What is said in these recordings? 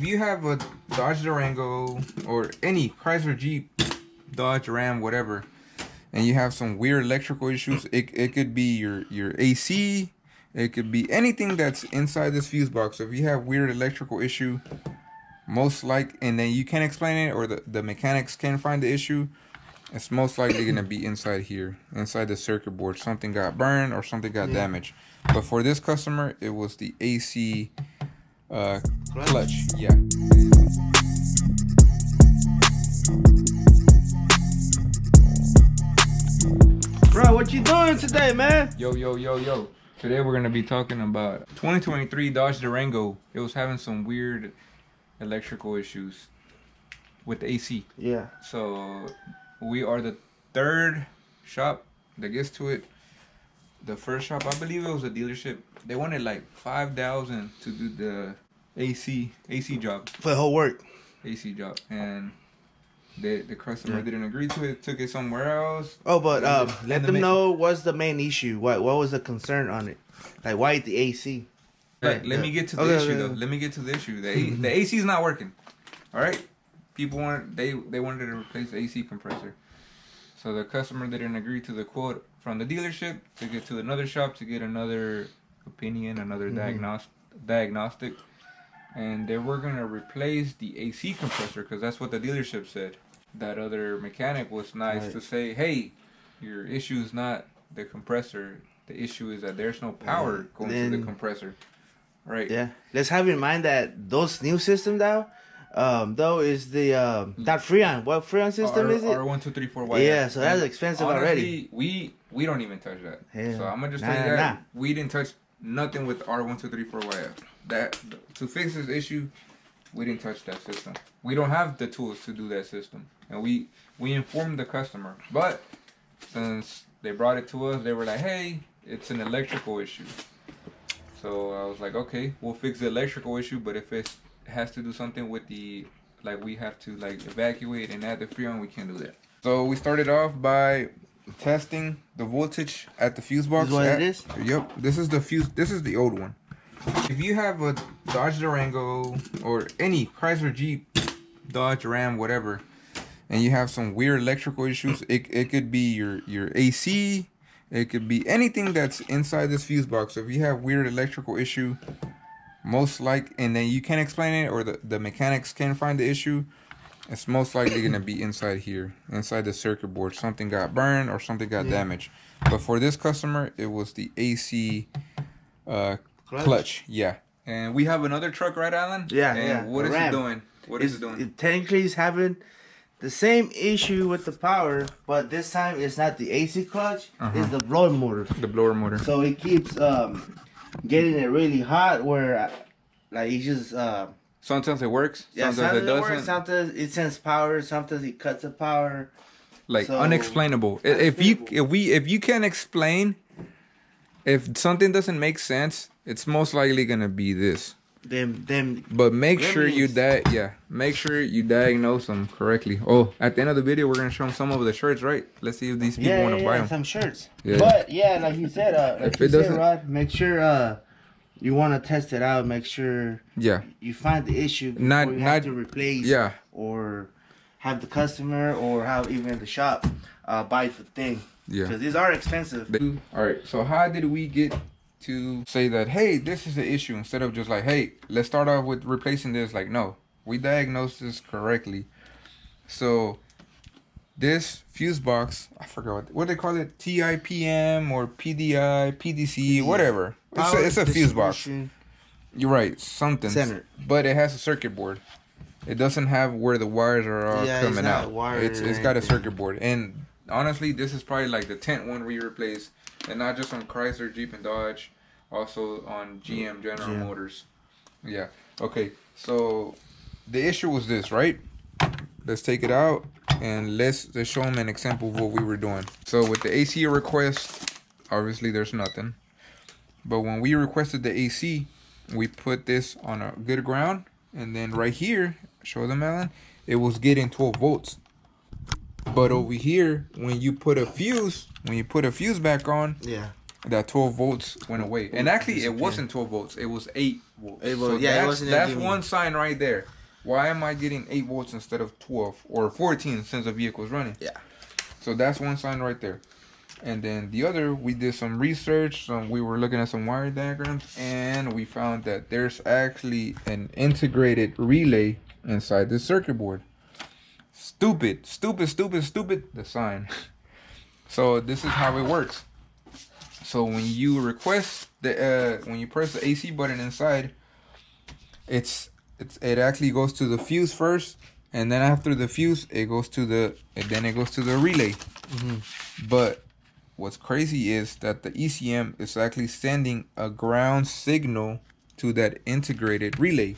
if you have a Dodge Durango or any Chrysler, Jeep, Dodge, Ram, whatever, and you have some weird electrical issues, it could be your AC, it could be anything that's inside this fuse box. So if you have weird electrical issue, most like, and then you can't explain it, or the mechanics can't find the issue, it's most likely gonna be inside here, inside the circuit board. Something got burned or something got damaged. But for this customer, it was the AC clutch. Yeah. Bro, what you doing today, man? Yo. Today we're gonna be talking about 2023 Dodge Durango. It was having some weird electrical issues with the AC. Yeah. So we are the third shop that gets to it. The first shop, I believe it was a dealership. They wanted like $5,000 to do the AC job. For the whole work. AC job, and the customer didn't agree to it. Took it somewhere else. Oh, but let them know what's the main issue. What was the concern on it? Like, why the AC? Let me get to the issue though. Let me get to the issue. The AC is not working. All right. People wanted they wanted to replace the AC compressor. So the customer didn't agree to the quote from the dealership to get to another shop to get another opinion, another diagnostic, and they were gonna replace the AC compressor because that's what the dealership said. That other mechanic was nice to say, hey, your issue is not the compressor. The issue is that there's no power going to the compressor. Right. Yeah. Let's have in mind that those new systems now, though, is the not Freon. What Freon system is it? R1234Y. Yeah, so that's expensive. Honestly, already. We don't even touch that. Yeah. So I'm gonna just tell you that we didn't touch nothing with R1234Y. That to fix this issue, we didn't touch that system. We don't have the tools to do that system, and we informed the customer. But since they brought it to us, they were like, hey, it's an electrical issue. So I was like, okay, we'll fix the electrical issue, but if it has to do something with the, like, we have to like evacuate and add the freon, we can't do that. So we started off by testing the voltage at the fuse box. This is what it is? Yep, this is the fuse. This is the old one. If you have a Dodge Durango or any Chrysler, Jeep, Dodge, Ram, whatever, and you have some weird electrical issues, it could be your AC, it could be anything that's inside this fuse box. So if you have weird electrical issue, most like, and then you can't explain it, or the mechanics can't find the issue, it's most likely gonna be inside here, inside the circuit board. Something got burned or something got damaged. But for this customer, it was the AC clutch. Yeah. And we have another truck, right, Alan? Yeah. And what is it doing? What is it doing? It technically is having the same issue with the power, but this time it's not the AC clutch, it's the blower motor. The blower motor. So it keeps getting it really hot, where like it just sometimes it works, sometimes it doesn't. Works, sometimes it sends power, sometimes it cuts the power. Like, so, unexplainable. If you can't explain, if something doesn't make sense, it's most likely gonna be this. But make sure you diagnose them correctly. Oh, at the end of the video, we're gonna show them some of the shirts, right? Let's see if these people want to buy them. Some shirts. Yeah. But yeah, like you said, Rod, make sure you want to test it out. Make sure you find the issue before you have to replace or have the customer or have even the shop buy the thing. Yeah, because these are expensive. All right, so how did we get to say that, hey, this is the issue, instead of just like, hey, let's start off with replacing this? Like, no, we diagnosed this correctly. So this fuse box, I forgot what they call it, TIPM or PDI, PDC, whatever. It's a fuse box. You're right, something. Center. But it has a circuit board. It doesn't have where the wires are all coming out. It's got a circuit board. And honestly, this is probably like the 10th one we replaced. And not just on Chrysler, Jeep, and Dodge, also on GM, General Motors. Yeah. Okay. So the issue was this, right? Let's take it out and let's show them an example of what we were doing. So with the AC request, obviously there's nothing. But when we requested the AC, we put this on a good ground, and then right here, show them, Alan, it was getting 12 volts. But over here, when you put a fuse back on, that 12 volts went away. And actually, it wasn't 12 volts. It was 8 volts. So that's one sign right there. Why am I getting 8 volts instead of 12 or 14 since the vehicle's running? Yeah. So that's one sign right there. And then the other, we did some research. We were looking at some wire diagrams, and we found that there's actually an integrated relay inside the circuit board. Stupid, the sign. So this is how it works. So when you request when you press the AC button inside, it actually goes to the fuse first, and then after the fuse, it goes to the relay. Mm-hmm. But what's crazy is that the ECM is actually sending a ground signal to that integrated relay.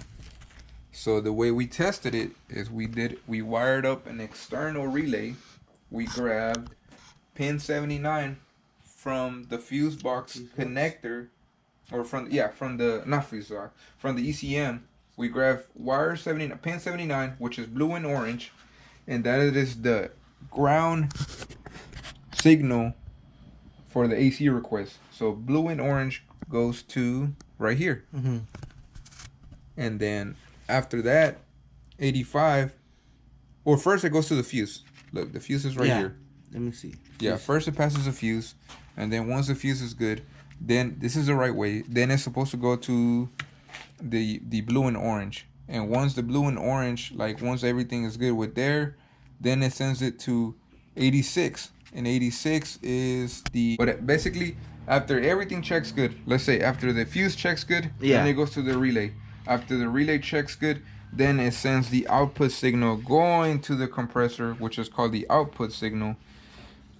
So the way we tested it is we wired up an external relay. We grabbed pin 79 from the fuse box connector, or from the ECM. We grabbed pin 79, which is blue and orange, and that is the ground signal for the AC request. So blue and orange goes to right here. Mm-hmm. And then after that, 85, or first it goes to the fuse. Look, the fuse is right here. Let me see. Yeah, first it passes the fuse, and then once the fuse is good, then this is the right way. Then it's supposed to go to the blue and orange. And once the blue and orange, once everything is good with there, then it sends it to 86. And 86 is but basically, after everything checks good, let's say after the fuse checks good, then it goes to the relay. After the relay checks good, then it sends the output signal going to the compressor, which is called the output signal.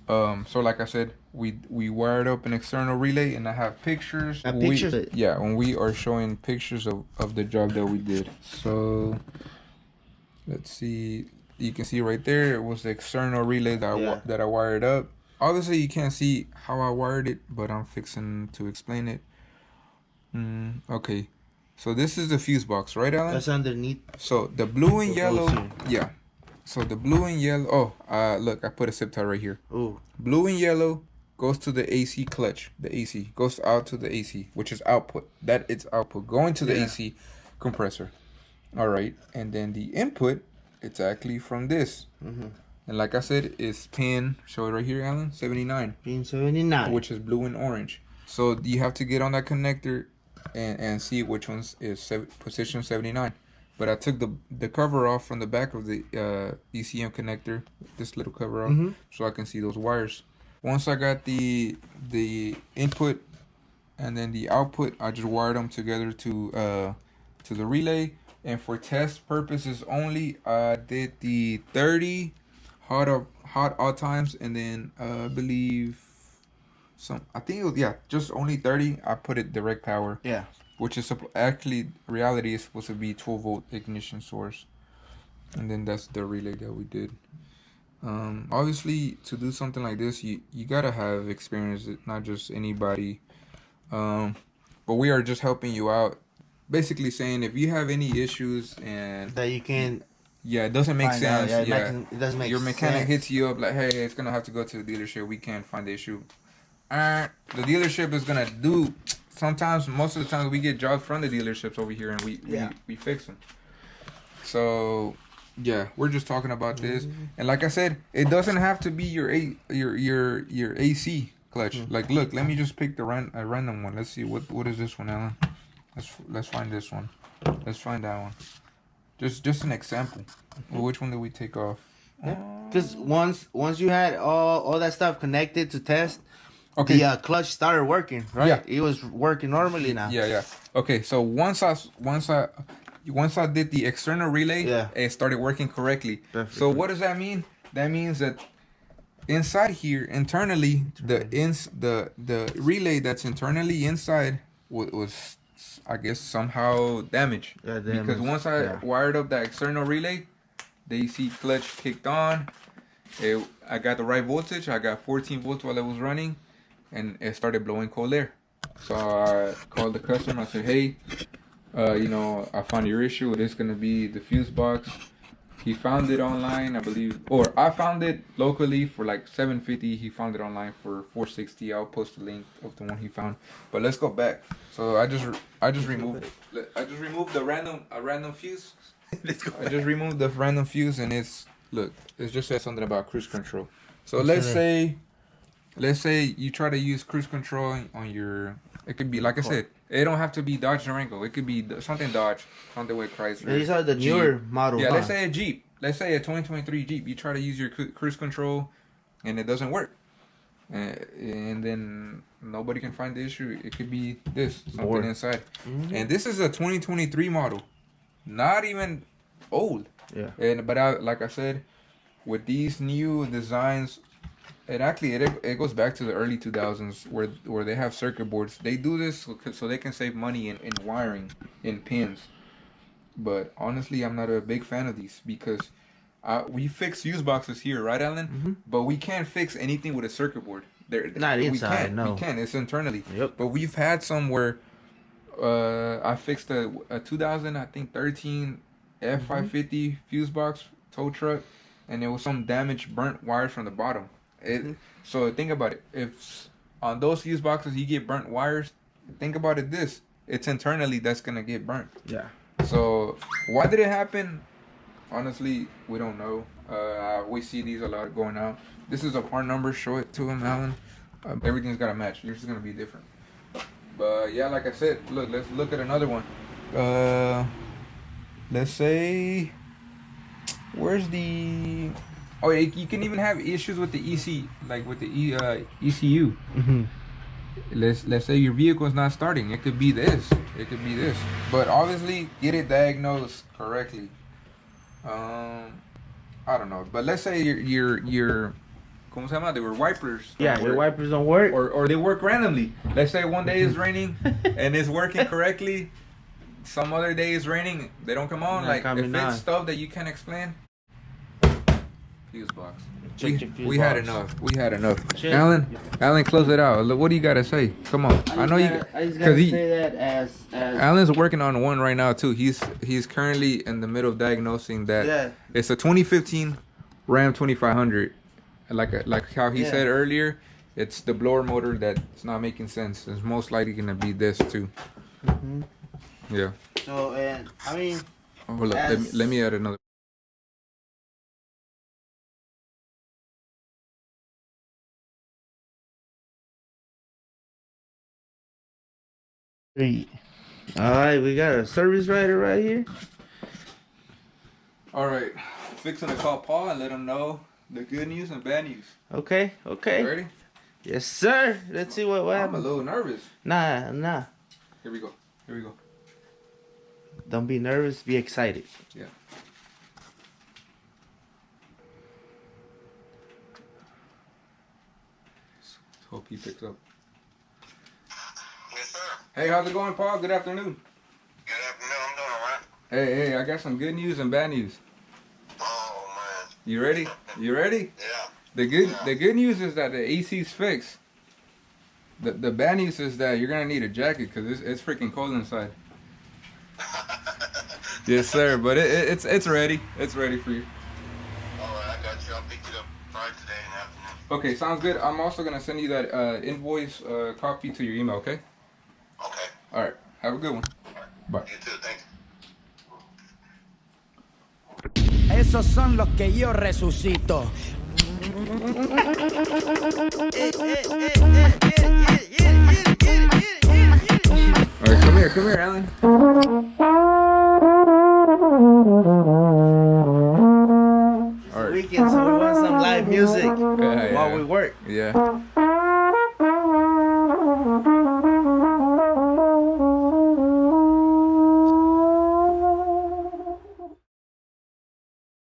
So like I said, we wired up an external relay, and I have pictures. When we are showing pictures of the job that we did. So let's see. You can see right there, it was the external relay that I wired up. Obviously, you can't see how I wired it, but I'm fixing to explain it. Okay. So this is the fuse box, right, Alan? That's underneath. So the blue and yellow, yeah. So the blue and yellow. Oh, look, I put a zip tie right here. Ooh. Blue and yellow goes to the AC clutch. The AC goes out to the AC, which is output. That it's output going to the AC compressor. All right, and then the input, it's actually from this. Mm-hmm. And like I said, it's pin. Show it right here, Alan. 79. Pin 79. Which is blue and orange. So you have to get on that connector and see which one's is position 79. But I took the cover off from the back of the ECM connector, this little cover off, so I can see those wires. Once I got the input and then the output, I just wired them together to the relay. And for test purposes only, I did the 30 hot all times, and then I believe just only 30. I put it direct power. Yeah. Which is actually, reality is supposed to be 12 volt ignition source. And then that's the relay that we did. Obviously, to do something like this, you gotta have experience, not just anybody. But we are just helping you out. Basically saying if you have any issues and that you can, it doesn't make sense. It doesn't make your mechanic sense. hits you up like, hey, it's gonna have to go to the dealership. We can't find the issue. The dealership is gonna do. Sometimes, most of the time, we get jobs from the dealerships over here, and we fix them. So, yeah, we're just talking about this, and like I said, it doesn't have to be your AC clutch. Like, look, let me just pick a random one. Let's see what is this one, Alan? Let's find this one. Let's find that one. Just an example. Well, which one did we take off? Because once you had all that stuff connected to test. Okay. The clutch started working, right? Yeah. It was working normally now. Yeah. Okay, so once I did the external relay, it started working correctly. Definitely. So what does that mean? That means that inside here, internally, the relay that's internally inside was I guess somehow damaged. Yeah, because once I wired up that external relay, the AC clutch kicked on. I got the right voltage. I got 14 volts while it was running. And it started blowing cold air. So I called the customer. I said, hey, I found your issue. It is going to be the fuse box. He found it online, I believe, or I found it locally for like $750. He found it online for $460. I'll post the link of the one he found. But let's go back. So I just removed the random fuse. I just removed the random fuse, and it just says something about cruise control. So let's say you try to use cruise control on your. It could be, like I said, it don't have to be Dodge Durango. It could be something Dodge, something with Chrysler. These are the newer models. Yeah, let's say a Jeep. Let's say a 2023 Jeep. You try to use your cruise control, and it doesn't work. And then nobody can find the issue. It could be something inside. Mm-hmm. And this is a 2023 model. Not even old. Yeah. But like I said, with these new designs, it goes back to the early 2000s where they have circuit boards. They do this so they can save money in wiring, in pins. But honestly, I'm not a big fan of these because we fix fuse boxes here, right, Alan? Mm-hmm. But we can't fix anything with a circuit board. Not inside, we can't. It's internally. Yep. But we've had some where I fixed a 2013 F550 fuse box tow truck, and there was some damaged, burnt wires from the bottom. So think about it. If on those fuse boxes you get burnt wires, think about it. It's internally that's gonna get burnt. Yeah. So why did it happen? Honestly, we don't know. We see these a lot going out. This is a part number. Show it to him, Alan. Everything's gotta match. Yours is gonna be different. But yeah, like I said, let's look at another one. Let's say, where's the? Oh, you can even have issues with the ECU. Mm-hmm. Let's say your vehicle is not starting. It could be this. But obviously, get it diagnosed correctly. I don't know. But let's say your ¿cómo se llama? They were wipers. Yeah, your wipers don't work. Or they work randomly. Let's say one day it's raining and it's working correctly. Some other day it's raining. They don't come on. Like if it's stuff that you can't explain. Fuse box. We had enough. Alan, close it out. What do you gotta say? Come on. I just gotta say that as Alan's working on one right now too. He's currently in the middle of diagnosing that. Yeah. It's a 2015 Ram 2500. Like how he said earlier, it's the blower motor that's not making sense. It's most likely gonna be this too. Mm-hmm. Yeah. So I mean. Hold up. Let me add another. Alright, we got a service writer right here. Alright, fixing to call Paul and let him know the good news and bad news. Okay. You ready? Yes, sir. Let's see what happens. I'm a little nervous. Nah. Here we go. Don't be nervous, be excited. Yeah. Hope he picks up. Yes, sir. Hey, how's it going, Paul? Good afternoon. Good afternoon. I'm doing all right. Hey, I got some good news and bad news. Oh, man. You ready? Yeah. The good news is that the AC's fixed. The bad news is that you're gonna need a jacket because it's freaking cold inside. Yes, sir. But it's ready. It's ready for you. All right, I got you. I'll pick it up right today in the afternoon. Okay, sounds good. I'm also gonna send you that invoice copy to your email. Okay. Okay. All right. Have a good one. All right. Bye. You too. Thanks. Esos son los que yo resucito. All right, come here, Alan. All right. Weekend, so we want some live music while we work. Yeah.